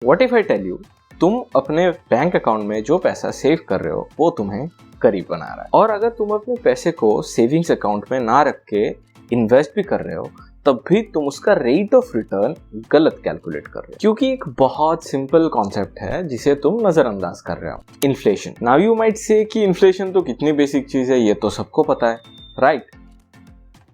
What if I tell you, तुम अपने bank account में जो पैसा सेव कर रहे हो वो तुम्हें गरीब बना रहा है, और अगर तुम अपने पैसे को सेविंग्स अकाउंट में ना रख के इन्वेस्ट भी कर रहे हो तब भी तुम उसका रेट ऑफ रिटर्न गलत कैलकुलेट कर रहे हो, क्योंकि एक बहुत सिंपल कॉन्सेप्ट है जिसे तुम नजरअंदाज कर रहे हो, inflation. Now you might say कि इन्फ्लेशन तो कितनी बेसिक चीज है, ये तो सबको पता है, right?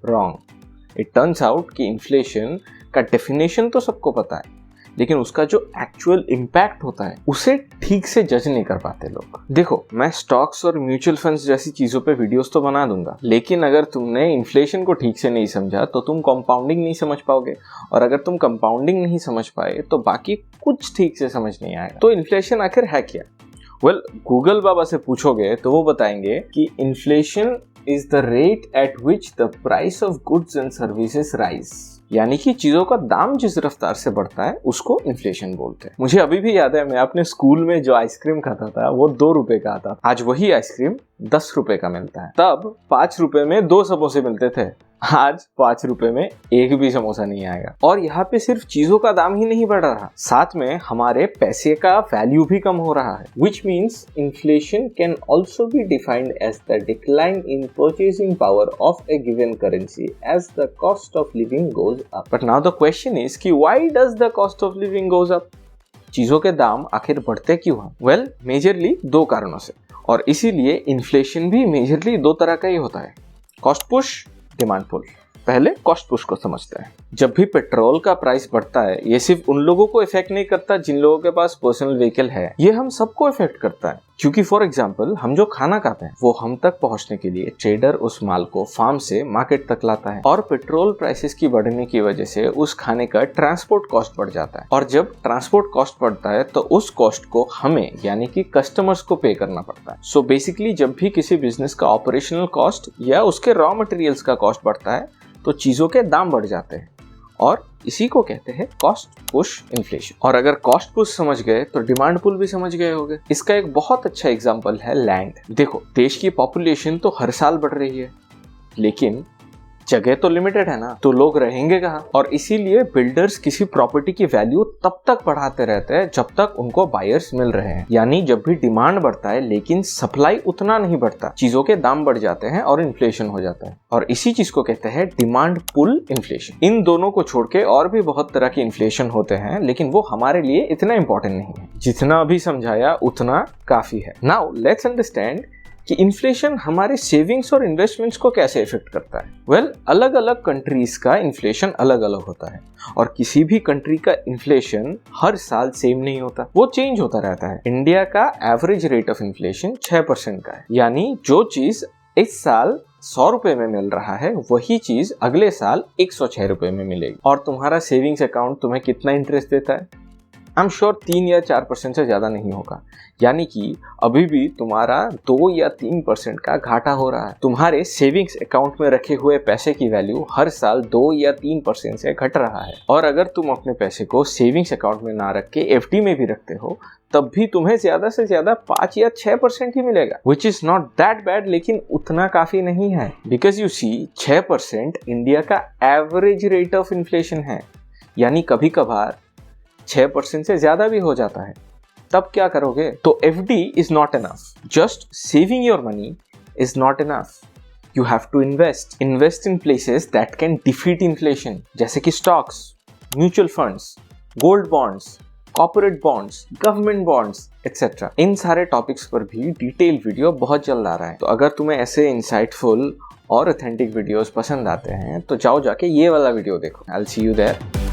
Wrong. It turns out कि इन्फ्लेशन का डेफिनेशन तो सबको पता है, लेकिन उसका जो एक्चुअल इम्पैक्ट होता है उसे ठीक से जज नहीं कर पाते लोग। देखो, मैं स्टॉक्स और म्यूचुअल फंड्स जैसी चीजों पे वीडियोस तो बना दूंगा, लेकिन अगर तुमने इन्फ्लेशन को ठीक से नहीं समझा तो तुम कंपाउंडिंग नहीं समझ पाओगे, और अगर तुम कंपाउंडिंग नहीं समझ पाए तो बाकी कुछ ठीक से समझ नहीं आएगा। तो इन्फ्लेशन आखिर है क्या? वेल, गूगल बाबा से पूछोगे तो वो बताएंगे कि inflation is the rate at which the price of goods and services rise, यानी कि चीजों का दाम जिस रफ्तार से बढ़ता है उसको इन्फ्लेशन बोलते हैं। मुझे अभी भी याद है, मैं अपने स्कूल में जो आइसक्रीम खाता था वो 2 रुपए का आता था। आज वही आइसक्रीम 10 रुपए का मिलता है। तब 5 रुपए में 2 समोसे मिलते थे, आज 5 रुपए में एक भी समोसा नहीं आएगा। और यहाँ पे सिर्फ चीजों का दाम ही नहीं बढ़ रहा, साथ में हमारे पैसे का वैल्यू भी कम हो रहा है, which means inflation can also be defined as the decline in purchasing power of a given currency as the cost of living goes up. But now the question is कि why does the cost of living goes up? चीजों के दाम आखिर बढ़ते क्यों हैं? Well, majorly 2 कारणों से, और इसीलिए इन्फ्लेशन भी मेजरली 2 तरह का ही होता है, कॉस्ट पुश, डिमांड पुल। पहले कॉस्ट पुश को समझते हैं। जब भी पेट्रोल का प्राइस बढ़ता है, ये सिर्फ उन लोगों को इफेक्ट नहीं करता जिन लोगों के पास पर्सनल व्हीकल है, ये हम सबको इफेक्ट करता है। क्योंकि फॉर एग्जांपल, हम जो खाना खाते हैं वो हम तक पहुंचने के लिए ट्रेडर उस माल को फार्म से मार्केट तक लाता है, और पेट्रोल प्राइसेस की बढ़ने की वजह से उस खाने का ट्रांसपोर्ट कॉस्ट बढ़ जाता है, और जब ट्रांसपोर्ट कॉस्ट बढ़ता है तो उस कॉस्ट को हमें यानी कि कस्टमर्स को पे करना पड़ता है। सो बेसिकली जब भी किसी बिजनेस का ऑपरेशनल कॉस्ट या उसके रॉ मटेरियल्स का कॉस्ट बढ़ता है तो चीजों के दाम बढ़ जाते हैं, और इसी को कहते हैं कॉस्ट पुश इन्फ्लेशन। और अगर कॉस्ट पुश समझ गए तो डिमांड पुल भी समझ गए होंगे। इसका एक बहुत अच्छा एग्जांपल है लैंड। देखो, देश की पॉपुलेशन तो हर साल बढ़ रही है, लेकिन जगह तो लिमिटेड है ना, तो लोग रहेंगे कहाँ? और इसीलिए बिल्डर्स किसी प्रॉपर्टी की वैल्यू तब तक बढ़ाते रहते हैं जब तक उनको बायर्स मिल रहे हैं। यानी जब भी डिमांड बढ़ता है लेकिन सप्लाई उतना नहीं बढ़ता, चीजों के दाम बढ़ जाते हैं और इन्फ्लेशन हो जाता है, और इसी चीज को कहते हैं डिमांड पुल इन्फ्लेशन। इन दोनों को छोड़ के और भी बहुत तरह के इन्फ्लेशन होते हैं, लेकिन वो हमारे लिए इतना इंपॉर्टेंट नहीं है। जितना अभी समझाया उतना काफी है। नाउ लेट्स अंडरस्टैंड कि इन्फ्लेशन हमारे सेविंग्स और इन्वेस्टमेंट्स को कैसे इफेक्ट करता है। वेल, अलग अलग कंट्रीज का इन्फ्लेशन अलग अलग होता है, और किसी भी कंट्री का इन्फ्लेशन हर साल सेम नहीं होता, वो चेंज होता रहता है। इंडिया का एवरेज रेट ऑफ इन्फ्लेशन 6% का है, यानी जो चीज इस साल 100 रुपए में मिल रहा है वही चीज अगले साल 106 रुपए में मिलेगी। और तुम्हारा सेविंग्स अकाउंट तुम्हें कितना इंटरेस्ट देता है? आई एम श्योर 3 या 4% से ज्यादा नहीं होगा, यानी कि अभी भी तुम्हारा 2 या 3% का घाटा हो रहा है। तुम्हारे सेविंग्स अकाउंट में रखे हुए पैसे की वैल्यू हर साल 2 या 3% से घट रहा है, और अगर तुम अपने पैसे को सेविंग्स अकाउंट में ना रख के FD में भी रखते हो तब भी तुम्हें ज्यादा से ज्यादा 5 या 6% ही मिलेगा, which is not that bad, लेकिन उतना काफी नहीं है। बिकॉज यू सी, 6% इंडिया का एवरेज रेट ऑफ इन्फ्लेशन है, यानी कभी कभार 6% से ज्यादा भी हो जाता है। तब क्या करोगे? तो FD is not enough. Just saving your money is not enough. You have to invest. Invest in places that can defeat inflation, जैसे कि stocks, mutual funds, gold bonds, corporate bonds, government bonds, etc. इन सारे topics पर भी detail video बहुत जल्द आ रहा है। तो अगर तुम्हें ऐसे इंसाइटफुल और ऑथेंटिक वीडियोस पसंद आते हैं तो जाओ जाके ये वाला वीडियो देखो। I'll see you there.